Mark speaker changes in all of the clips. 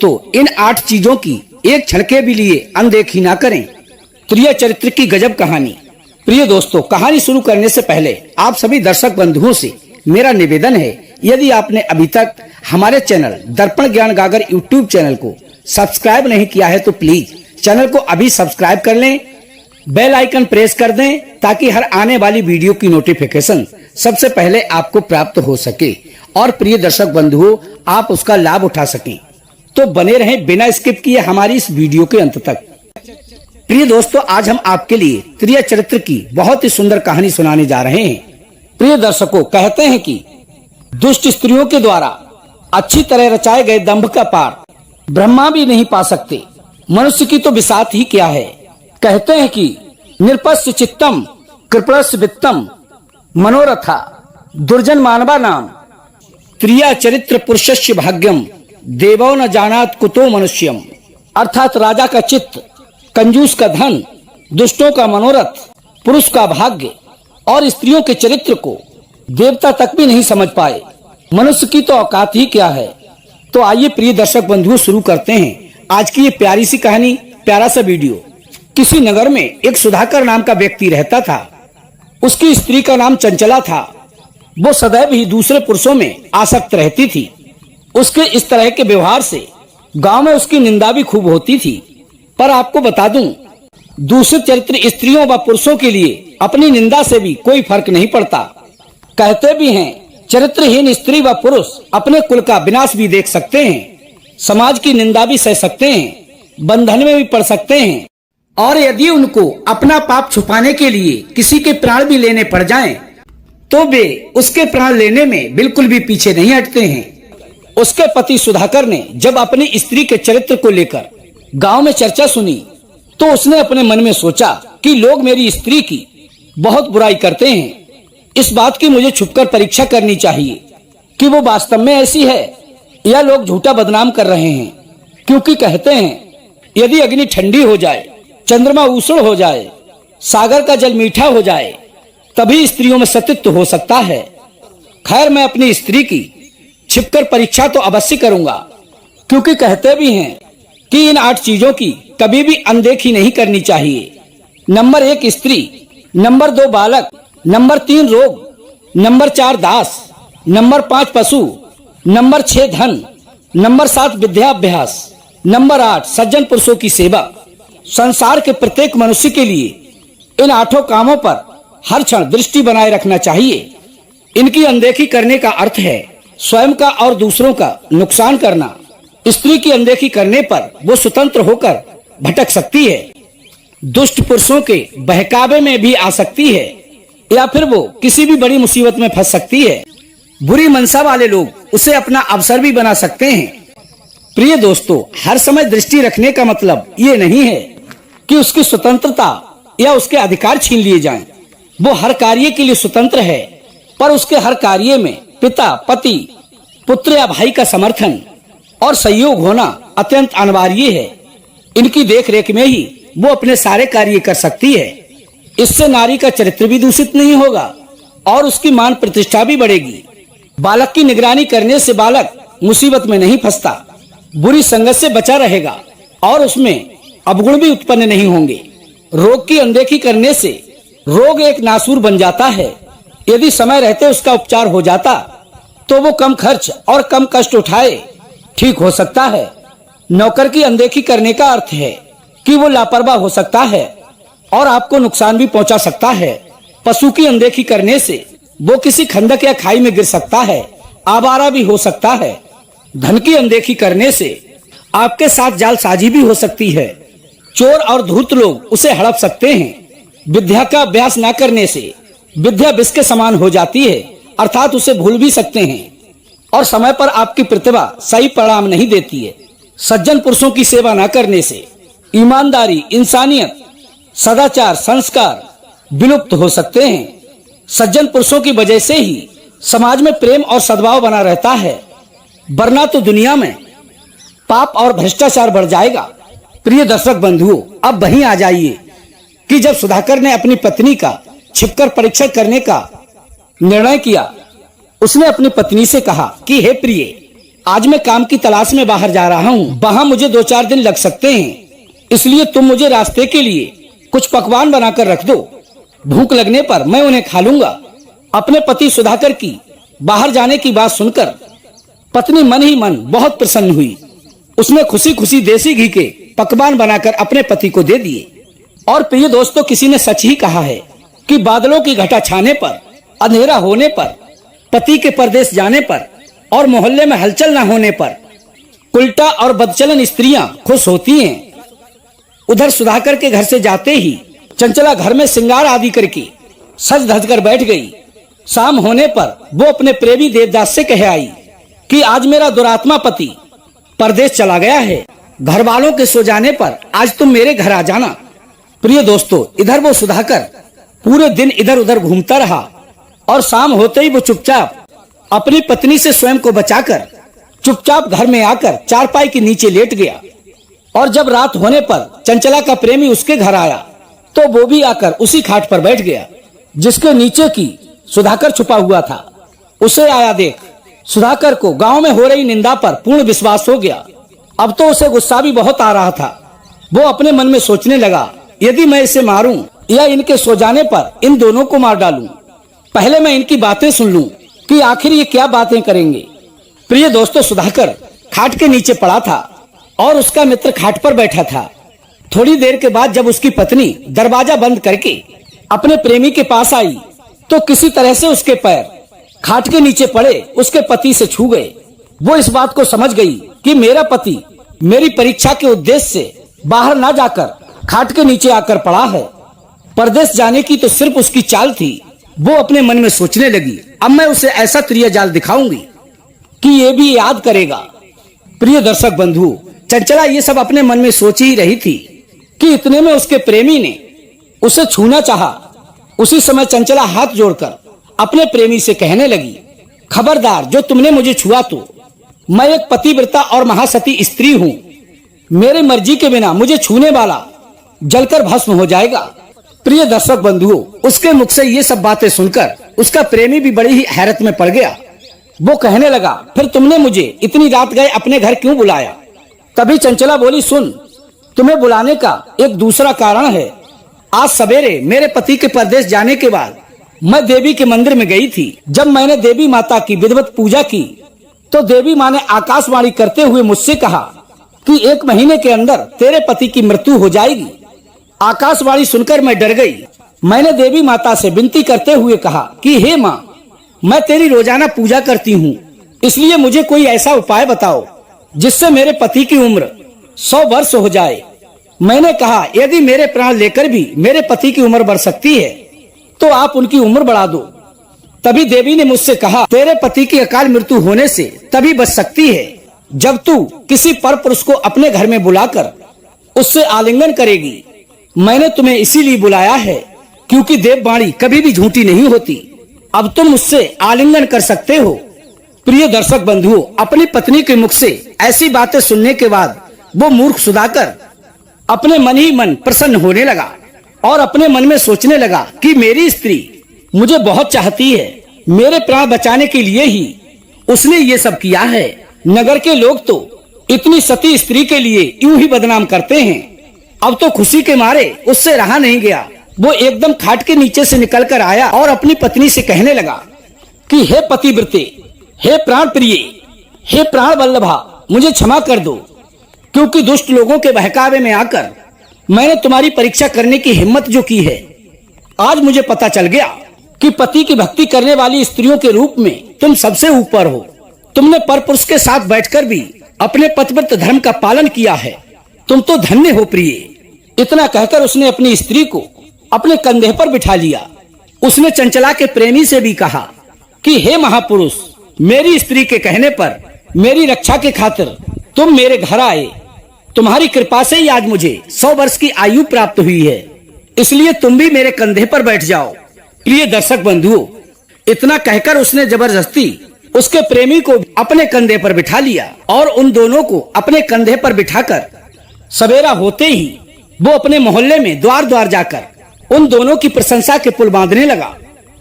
Speaker 1: दोस्तों, इन 8 चीजों की एक क्षण के भी लिए अनदेखी ना करें। प्रिय चरित्र की गजब कहानी। प्रिय दोस्तों, कहानी शुरू करने से पहले आप सभी दर्शक बंधुओं से मेरा निवेदन है, यदि आपने अभी तक हमारे चैनल दर्पण ज्ञान गागर यूट्यूब चैनल को सब्सक्राइब नहीं किया है तो प्लीज चैनल को अभी सब्सक्राइब कर लें, बेल आइकन प्रेस कर दें ताकि हर आने वाली वीडियो की नोटिफिकेशन सबसे पहले आपको प्राप्त हो सके और प्रिय दर्शक बंधुओं आप उसका लाभ उठा सकें। तो बने रहें बिना स्किप किए हमारी इस वीडियो के अंत तक। प्रिय दोस्तों, आज हम आपके लिए प्रिय चरित्र की बहुत ही सुंदर कहानी सुनाने जा रहे हैं। प्रिय दर्शकों, कहते हैं कि दुष्ट स्त्रियों के द्वारा अच्छी तरह रचाए गए दंभ का पार ब्रह्मा भी नहीं पा सकते, मनुष्य की तो बिसात ही क्या है। कहते हैं कि निरपस्य चित्तम कृपणस्य वित्तम मनोरथा दुर्जन मानवा नाम प्रिया चरित्र पुरुषस्य भाग्यम देवो न जानात कुतो मनुष्यम। अर्थात राजा का चित्त, कंजूस का धन, दुष्टों का मनोरथ, पुरुष का भाग्य और स्त्रियों के चरित्र को देवता तक भी नहीं समझ पाए, मनुष्य की तो औकात ही क्या है। तो आइए प्रिय दर्शक बंधुओं शुरू करते हैं आज की ये प्यारी सी कहानी, प्यारा सा वीडियो। किसी नगर में एक सुधाकर नाम का व्यक्ति रहता था। उसकी स्त्री का नाम चंचला था। वो सदैव ही दूसरे पुरुषों में आसक्त रहती थी। उसके इस तरह के व्यवहार से गांव में उसकी निंदा भी खूब होती थी। पर आपको बता दूं, दूषित चरित्र स्त्रियों व पुरुषों के लिए अपनी निंदा से भी कोई फर्क नहीं पड़ता। कहते भी हैं, चरित्रहीन स्त्री व पुरुष अपने कुल का विनाश भी देख सकते हैं, समाज की निंदा भी सह सकते हैं, बंधन में भी पड़ सकते हैं, और यदि उनको अपना पाप छुपाने के लिए किसी के प्राण भी लेने पड़ जाएं, तो वे उसके प्राण लेने में बिल्कुल भी पीछे नहीं हटते हैं। उसके पति सुधाकर ने जब अपनी स्त्री के चरित्र को लेकर गांव में चर्चा सुनी, तो उसने अपने मन में सोचा कि लोग मेरी स्त्री की बहुत बुराई करते हैं। इस बात की मुझे छुपकर परीक्षा करनी चाहिए कि वो वास्तव में ऐसी है या लोग झूठा बदनाम कर रहे हैं। क्योंकि कहते हैं, यदि अग्नि ठंडी हो जाए, चंद्रमा ऊष्ण हो जाए, सागर का जल मीठा हो जाए, तभी स्त्रियों में सतीत्व हो सकता है। खैर, मैं अपनी स्त्री की छिपकर परीक्षा तो अवश्य करूंगा, क्योंकि कहते भी हैं कि इन 8 चीजों की कभी भी अनदेखी नहीं करनी चाहिए। नंबर 1 स्त्री, नंबर 2 बालक, नंबर 3 रोग, नंबर 4 दास, नंबर 5 पशु, नंबर 6 धन, नंबर 7 विद्याभ्यास, नंबर 8 सज्जन पुरुषों की सेवा। संसार के प्रत्येक मनुष्य के लिए इन 8 कामों पर हर क्षण दृष्टि बनाए रखना चाहिए। इनकी अनदेखी करने का अर्थ है स्वयं का और दूसरों का नुकसान करना। स्त्री की अनदेखी करने पर वो स्वतंत्र होकर भटक सकती है, दुष्ट पुरुषों के बहकावे में भी आ सकती है, या फिर वो किसी भी बड़ी मुसीबत में फंस सकती है। बुरी मनसा वाले लोग उसे अपना अवसर भी बना सकते हैं। प्रिय दोस्तों, हर समय दृष्टि रखने का मतलब ये नहीं है कि उसकी स्वतंत्रता या उसके अधिकार छीन लिए जाएं। वो हर कार्य के लिए स्वतंत्र है, पर उसके हर कार्य में पिता, पति, पुत्र या भाई का समर्थन और सहयोग होना अत्यंत अनिवार्य है। इनकी देखरेख में ही वो अपने सारे कार्य कर सकती है। इससे नारी का चरित्र भी दूषित नहीं होगा और उसकी मान प्रतिष्ठा भी बढ़ेगी। बालक की निगरानी करने से बालक मुसीबत में नहीं फंसता, बुरी संगत से बचा रहेगा और उसमें अवगुण भी उत्पन्न नहीं होंगे। रोग की अनदेखी करने से रोग एक नासूर बन जाता है। यदि समय रहते उसका उपचार हो जाता तो वो कम खर्च और कम कष्ट उठाए ठीक हो सकता है। नौकर की अनदेखी करने का अर्थ है कि वो लापरवाह हो सकता है और आपको नुकसान भी पहुंचा सकता है। पशु की अनदेखी करने से वो किसी खंडक या खाई में गिर सकता है, आवारा भी हो सकता है। धन की अनदेखी करने से आपके साथ जालसाजी भी हो सकती है। चोर और धूर्त लोग उसे हड़प सकते हैं। विद्या का अभ्यास न करने से विद्या विष के समान हो जाती है, अर्थात उसे भूल भी सकते हैं और समय पर आपकी प्रतिभा सही परिणाम नहीं देती है। सज्जन पुरुषों की सेवा न करने से ईमानदारी, इंसानियत, सदाचार, संस्कार विलुप्त हो सकते हैं। सज्जन पुरुषों की वजह से ही समाज में प्रेम और सद्भाव बना रहता है, वरना तो दुनिया में पाप और भ्रष्टाचार बढ़ जाएगा। प्रिय दर्शक बंधुओं, अब वहीं आ जाइए कि जब सुधाकर ने अपनी पत्नी का छिपकर परीक्षण करने का निर्णय किया, उसने अपनी पत्नी से कहा कि हे प्रिय, आज मैं काम की तलाश में बाहर जा रहा हूँ, वहाँ मुझे 2-4 दिन लग सकते हैं, इसलिए तुम मुझे रास्ते के लिए कुछ पकवान बनाकर रख दो। भूख लगने पर मैं उन्हें खा लूंगा। अपने पति सुधाकर की बाहर जाने की बात सुनकर पत्नी मन ही मन बहुत प्रसन्न हुई। उसने खुशी खुशी देसी घी के पकवान बनाकर अपने पति को दे दिए। और प्रिय दोस्तों, किसी ने सच ही कहा है कि बादलों की घटा छाने पर, अंधेरा होने पर, पति के परदेश जाने पर और मोहल्ले में हलचल न होने पर उल्टा और बदचलन स्त्रियां खुश होती हैं। उधर सुधाकर के घर से जाते ही चंचला घर में श्रृंगार आदि करके सज धज कर बैठ गई। शाम होने पर वो अपने प्रेमी देवदास से कह आई कि आज मेरा दुरात्मा पति परदेश चला गया है। घर वालों के सो जाने पर आज तुम मेरे घर आ जाना। प्रिय दोस्तों, इधर वो सुधाकर पूरे दिन इधर उधर घूमता रहा और शाम होते ही वो चुपचाप अपनी पत्नी से स्वयं को बचाकर चुपचाप घर में आकर चारपाई के नीचे लेट गया। और जब रात होने पर चंचला का प्रेमी उसके घर आया तो वो भी आकर उसी खाट पर बैठ गया जिसके नीचे की सुधाकर छुपा हुआ था। उसे आया देख सुधाकर को गांव में हो रही निंदा पर पूर्ण विश्वास हो गया। अब तो उसे गुस्सा भी बहुत आ रहा था। वो अपने मन में सोचने लगा, यदि मैं इसे मारूं या इनके सो जाने पर इन दोनों को मार डालूं, पहले मैं इनकी बातें सुन लूं कि आखिर ये क्या बातें करेंगे। प्रिय दोस्तों, सुधाकर खाट के नीचे पड़ा था और उसका मित्र खाट पर बैठा था। थोड़ी देर के बाद जब उसकी पत्नी दरवाजा बंद करके अपने प्रेमी के पास आई तो किसी तरह से उसके पैर खाट के नीचे पड़े उसके पति से छू गए। वो इस बात को समझ गई कि मेरा पति मेरी परीक्षा के उद्देश्य से बाहर ना जाकर खाट के नीचे आकर पड़ा है। परदेश जाने की तो सिर्फ उसकी चाल थी। वो अपने मन में सोचने लगी, अब मैं उसे ऐसा त्रिया जाल दिखाऊंगी कि ये भी याद करेगा। प्रिय दर्शक बंधु, चंचला ये सब अपने मन में सोच ही रही थी कि इतने में उसके प्रेमी ने उसे छूना चाहा। उसी समय चंचला हाथ जोड़कर अपने प्रेमी से कहने लगी, खबरदार, जो तुमने मुझे छुआ तो मैं एक पतिव्रता और महासती स्त्री हूँ। मेरी मर्जी के बिना मुझे छूने वाला जलकर भस्म हो जाएगा। प्रिय दर्शक बंधुओं, उसके मुख से ये सब बातें सुनकर उसका प्रेमी भी बड़ी ही हैरत में पड़ गया। वो कहने लगा, फिर तुमने मुझे इतनी रात गए अपने घर क्यों बुलाया? तभी चंचला बोली, सुन, तुम्हें बुलाने का एक दूसरा कारण है। आज सवेरे मेरे पति के परदेश जाने के बाद मैं देवी के मंदिर में गई थी। जब मैंने देवी माता की विधिवत पूजा की तो देवी माँ ने आकाशवाणी करते हुए मुझसे कहा कि 1 महीने के अंदर तेरे पति की मृत्यु हो जाएगी। आकाशवाणी सुनकर मैं डर गई। मैंने देवी माता से विनती करते हुए कहा कि हे माँ, मैं तेरी रोजाना पूजा करती हूँ, इसलिए मुझे कोई ऐसा उपाय बताओ जिससे मेरे पति की उम्र 100 वर्ष हो जाए। मैंने कहा, यदि मेरे प्राण लेकर भी मेरे पति की उम्र बढ़ सकती है तो आप उनकी उम्र बढ़ा दो। तभी देवी ने मुझसे कहा, तेरे पति की अकाल मृत्यु होने से तभी बच सकती है जब तू किसी पर पुरुष को अपने घर में बुलाकर उससे आलिंगन करेगी। मैंने तुम्हें इसीलिए बुलाया है क्योंकि देववाणी कभी भी झूठी नहीं होती। अब तुम मुझसे आलिंगन कर सकते हो। प्रिय दर्शक बंधुओं, अपनी पत्नी के मुख से ऐसी बातें सुनने के बाद वो मूर्ख सुधाकर अपने मन ही मन प्रसन्न होने लगा और अपने मन में सोचने लगा कि मेरी स्त्री मुझे बहुत चाहती है। मेरे प्राण बचाने के लिए ही उसने ये सब किया है। नगर के लोग तो इतनी सती स्त्री के लिए यूं ही बदनाम करते हैं। अब तो खुशी के मारे उससे रहा नहीं गया। वो एकदम खाट के नीचे से निकलकर आया और अपनी पत्नी से कहने लगा कि हे पतिव्रते, हे प्राण प्रिय, हे प्राण वल्लभा, मुझे क्षमा कर दो, क्योंकि दुष्ट लोगों के बहकावे में आकर मैंने तुम्हारी परीक्षा करने की हिम्मत जो की है। आज मुझे पता चल गया कि पति की भक्ति करने वाली स्त्रियों के रूप में तुम सबसे ऊपर हो। तुमने परपुरुष के साथ बैठकर भी अपने पतिव्रत धर्म का पालन किया है। तुम तो धन्य हो प्रिय। इतना कहकर उसने अपनी स्त्री को अपने कंधे पर बिठा लिया। उसने चंचला के प्रेमी से भी कहा कि हे महापुरुष, मेरी स्त्री के कहने पर मेरी रक्षा के खातिर तुम मेरे घर आए। तुम्हारी कृपा से ही आज मुझे 100 वर्ष की आयु प्राप्त हुई है, इसलिए तुम भी मेरे कंधे पर बैठ जाओ। प्रिय दर्शक बंधुओं, इतना कहकर उसने जबरदस्ती उसके प्रेमी को अपने कंधे पर बिठा लिया और उन दोनों को अपने कंधे पर बिठाकर सवेरा होते ही वो अपने मोहल्ले में द्वार द्वार जाकर उन दोनों की प्रशंसा के पुल बांधने लगा।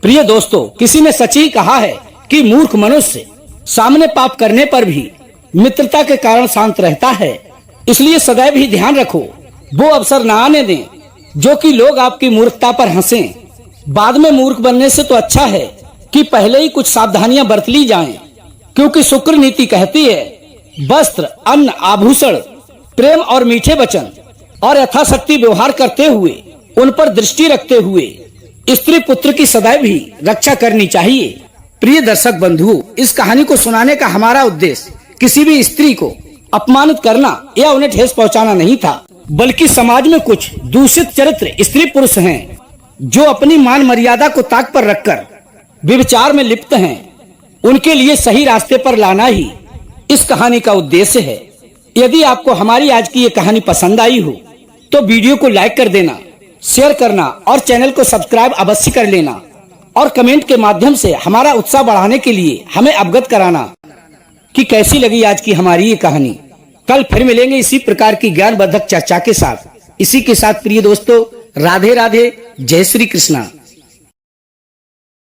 Speaker 1: प्रिय दोस्तों, किसी ने सच ही कहा है कि मूर्ख मनुष्य सामने पाप करने पर भी मित्रता के कारण शांत रहता है। इसलिए सदैव ही ध्यान रखो, वो अवसर न आने दें जो कि लोग आपकी मूर्खता पर हंसें। बाद में मूर्ख बनने से तो अच्छा है कि पहले ही कुछ सावधानियां बरत ली जाएं, क्योंकि शुक्र नीति कहती है वस्त्र, अन्न, आभूषण, प्रेम और मीठे वचन और यथाशक्ति व्यवहार करते हुए, उन पर दृष्टि रखते हुए स्त्री पुत्र की सदैव ही रक्षा करनी चाहिए। प्रिय दर्शक बंधुओं, इस कहानी को सुनाने का हमारा उद्देश्य किसी भी स्त्री को अपमानित करना या उन्हें ठेस पहुंचाना नहीं था, बल्कि समाज में कुछ दूषित चरित्र स्त्री पुरुष हैं जो अपनी मान मर्यादा को ताक पर रखकर व्यभिचार में लिप्त हैं। उनके लिए सही रास्ते पर लाना ही इस कहानी का उद्देश्य है। यदि आपको हमारी आज की ये कहानी पसंद आई हो तो वीडियो को लाइक कर देना, शेयर करना और चैनल को सब्सक्राइब अवश्य कर लेना और कमेंट के माध्यम से हमारा उत्साह बढ़ाने के लिए हमें अवगत कराना कि कैसी लगी आज की हमारी ये कहानी। कल फिर मिलेंगे इसी प्रकार की ज्ञानवर्धक चर्चा के साथ। इसी के साथ प्रिय दोस्तों, राधे राधे, जय श्री कृष्णा।